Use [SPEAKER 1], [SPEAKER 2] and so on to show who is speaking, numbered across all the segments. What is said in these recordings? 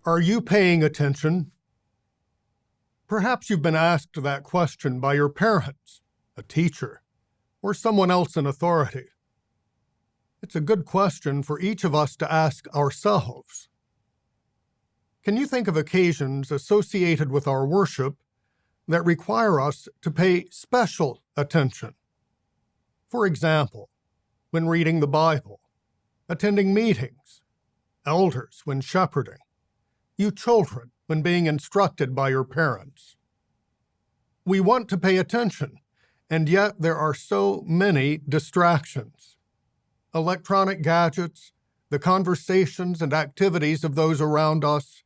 [SPEAKER 1] Are you paying attention? Perhaps you've been asked that question by your parents, a teacher, or someone else in authority. It's a good question for each of us to ask ourselves. Can you think of occasions associated with our worship that require us to pay special attention? For example, when reading the Bible, attending meetings, elders when shepherding, you children when being instructed by your parents. We want to pay attention, and yet there are so many distractions. Electronic gadgets, the conversations and activities of those around us.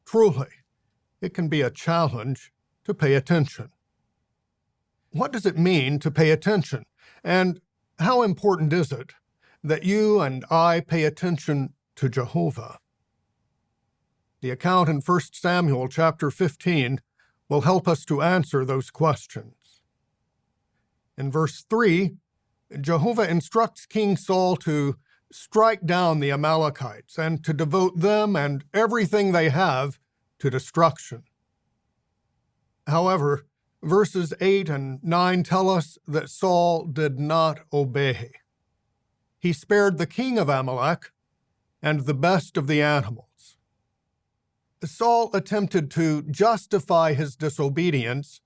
[SPEAKER 1] Truly, it can be a challenge to pay attention. What does it mean to pay attention? And how important is it that you and I pay attention to Jehovah? The account in 1 Samuel chapter 15 will help us to answer those questions. In verse 3, Jehovah instructs King Saul to strike down the Amalekites and to devote them and everything they have to destruction. However, verses 8 and 9 tell us that Saul did not obey. He spared the king of Amalek and the best of the animals. Saul attempted to justify his disobedience,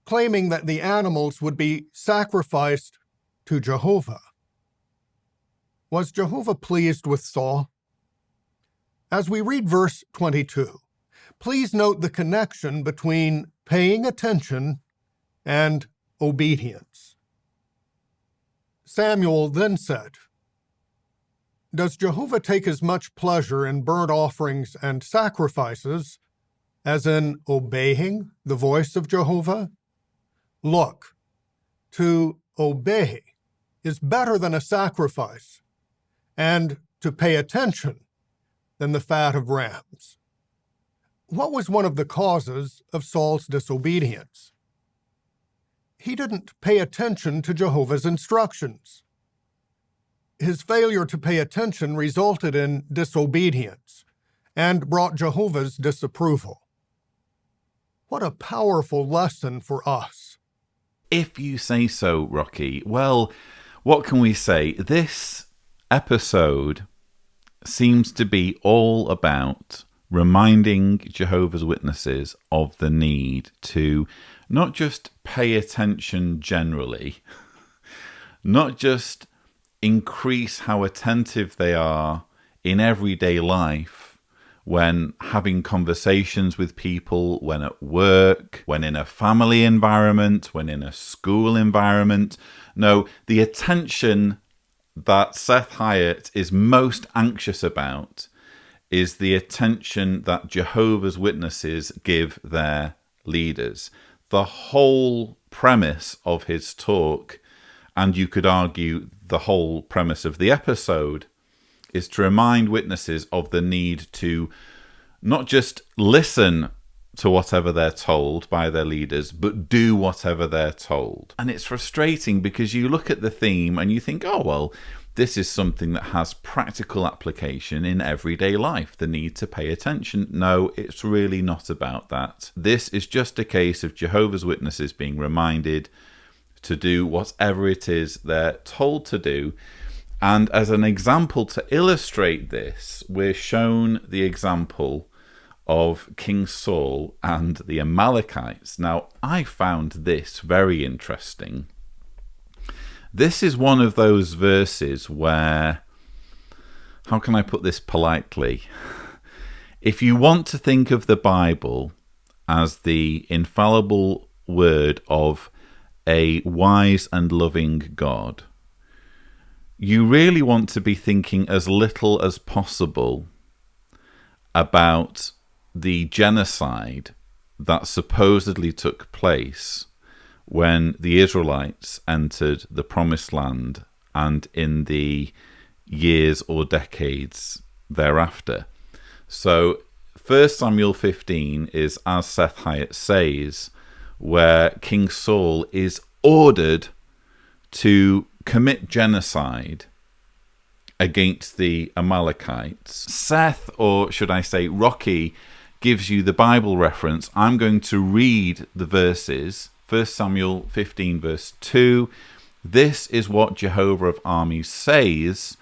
[SPEAKER 1] claiming that the animals would be sacrificed to Jehovah. Was Jehovah pleased with Saul? As we read verse 22, please note the connection between paying attention and obedience. Samuel then said, "Does Jehovah take as much pleasure in burnt offerings and sacrifices as in obeying the voice of Jehovah? Look, to obey is better than a sacrifice, and to pay attention than the fat of rams." What was one of the causes of Saul's disobedience? He didn't pay attention to Jehovah's instructions. His failure to pay attention resulted in disobedience and brought Jehovah's disapproval. What a powerful lesson for us.
[SPEAKER 2] If you say so, Rocky. Well, what can we say? This episode seems to be all about reminding Jehovah's Witnesses of the need to not just pay attention generally, not just increase how attentive they are in everyday life when having conversations with people, when at work, when in a family environment, when in a school environment. No, the attention that Seth Hyatt is most anxious about is the attention that Jehovah's Witnesses give their leaders. The whole premise of his talk, and you could argue the whole premise of the episode, is to remind witnesses of the need to not just listen to whatever they're told by their leaders, but do whatever they're told. And it's frustrating because you look at the theme and you think, oh, well, this is something that has practical application in everyday life, the need to pay attention. No, it's really not about that. This is just a case of Jehovah's Witnesses being reminded to do whatever it is they're told to do. And as an example to illustrate this, we're shown the example of King Saul and the Amalekites. Now, I found this very interesting. This is one of those verses where, how can I put this politely? If you want to think of the Bible as the infallible word of a wise and loving God, you really want to be thinking as little as possible about the genocide that supposedly took place when the Israelites entered the Promised Land and in the years or decades thereafter. So 1 Samuel 15 is, as Seth Hyatt says, where King Saul is ordered to commit genocide against the Amalekites. Seth, or should I say Rocky, gives you the Bible reference. I'm going to read the verses. 1 Samuel 15 verse 2. This is what Jehovah of armies says.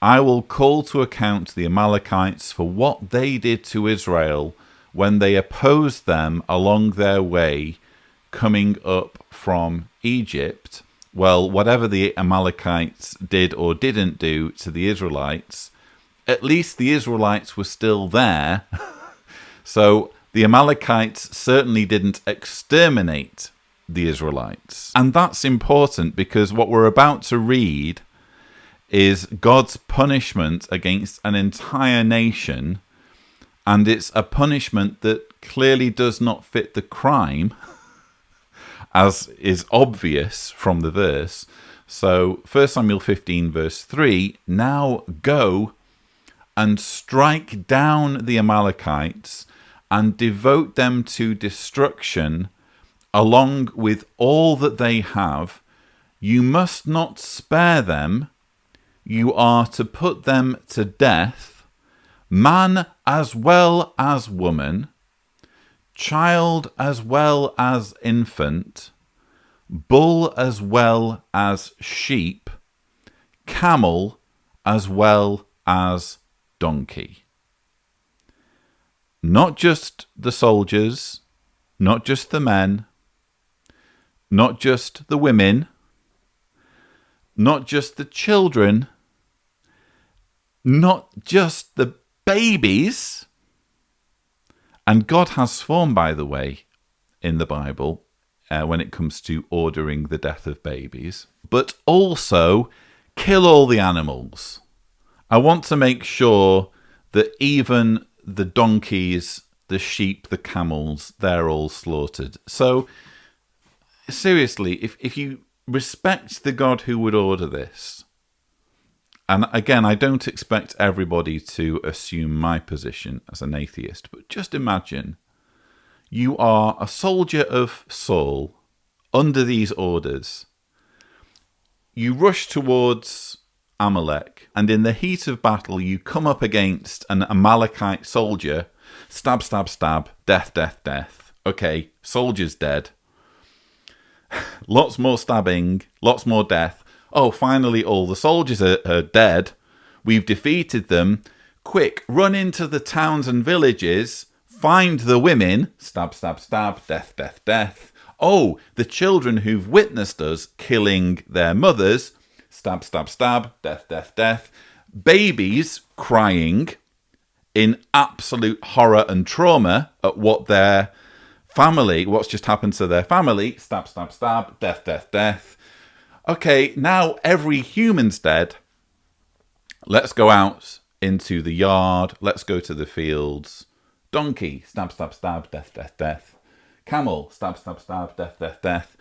[SPEAKER 2] I will call to account the Amalekites for what they did to Israel when they opposed them along their way coming up from Egypt. Well, whatever the Amalekites did or didn't do to the Israelites, at least the Israelites were still there. So the Amalekites certainly didn't exterminate the Israelites. And that's important because what we're about to read is God's punishment against an entire nation, and it's a punishment that clearly does not fit the crime, as is obvious from the verse. So 1 Samuel 15 verse 3, now go and strike down the Amalekites and devote them to destruction along with all that they have. You must not spare them. You are to put them to death, man as well as woman, child as well as infant, bull as well as sheep, camel as well as donkey. Not just the soldiers, not just the men, not just the women, not just the children, not just the babies. And God has form, by the way, in the Bible when it comes to ordering the death of babies, but also kill all the animals. I want to make sure that even the donkeys, the sheep, the camels, they're all slaughtered. So seriously, if you respect the God who would order this, and again, I don't expect everybody to assume my position as an atheist, but just imagine you are a soldier of Saul under these orders. You rush towards Amalek, and in the heat of battle, you come up against an Amalekite soldier. Stab, stab, stab, death, death, death. Okay, soldier's dead. Lots more stabbing, lots more death. Oh, finally all the soldiers are dead. We've defeated them. Quick, run into the towns and villages. Find the women. Stab, stab, stab. Death, death, death. Oh, the children who've witnessed us killing their mothers. Stab, stab, stab. Death, death, death. Babies crying in absolute horror and trauma at what's just happened to their family. Stab, stab, stab. Death, death, death. Okay, now every human's dead. Let's go out into the yard. Let's go to the fields. Donkey, stab, stab, stab, death, death, death. Camel, stab, stab, stab, death, death, death.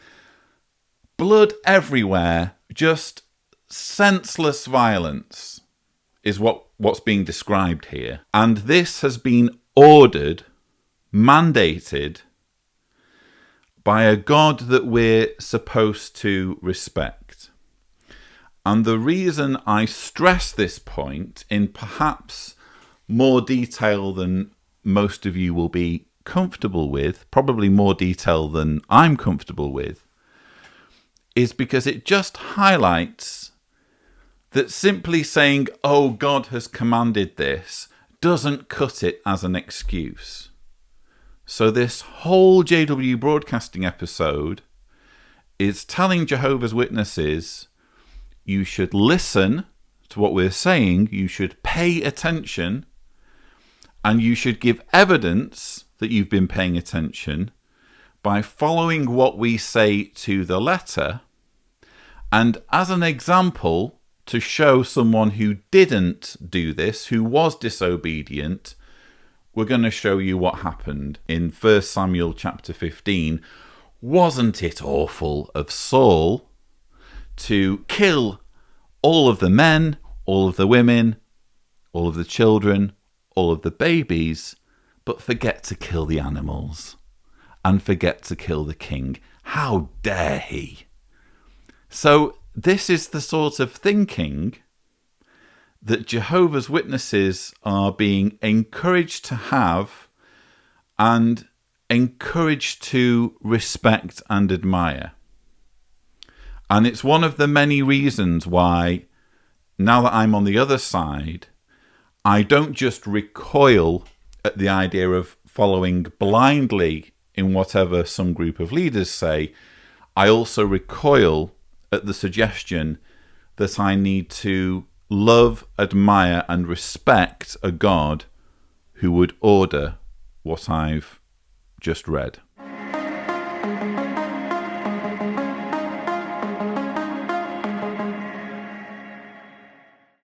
[SPEAKER 2] Blood everywhere. Just senseless violence is what's being described here. And this has been ordered, mandated by a God that we're supposed to respect. And the reason I stress this point in perhaps more detail than most of you will be comfortable with, probably more detail than I'm comfortable with, is because it just highlights that simply saying, oh, God has commanded this, doesn't cut it as an excuse. So this whole JW Broadcasting episode is telling Jehovah's Witnesses, you should listen to what we're saying, you should pay attention, and you should give evidence that you've been paying attention by following what we say to the letter. And as an example, to show someone who didn't do this, who was disobedient, we're going to show you what happened in 1 Samuel chapter 15. Wasn't it awful of Saul to kill all of the men, all of the women, all of the children, all of the babies, but forget to kill the animals and forget to kill the king? How dare he? So this is the sort of thinking that Jehovah's Witnesses are being encouraged to have and encouraged to respect and admire. And it's one of the many reasons why, now that I'm on the other side, I don't just recoil at the idea of following blindly in whatever some group of leaders say. I also recoil at the suggestion that I need to love, admire, and respect a God who would order what I've just read.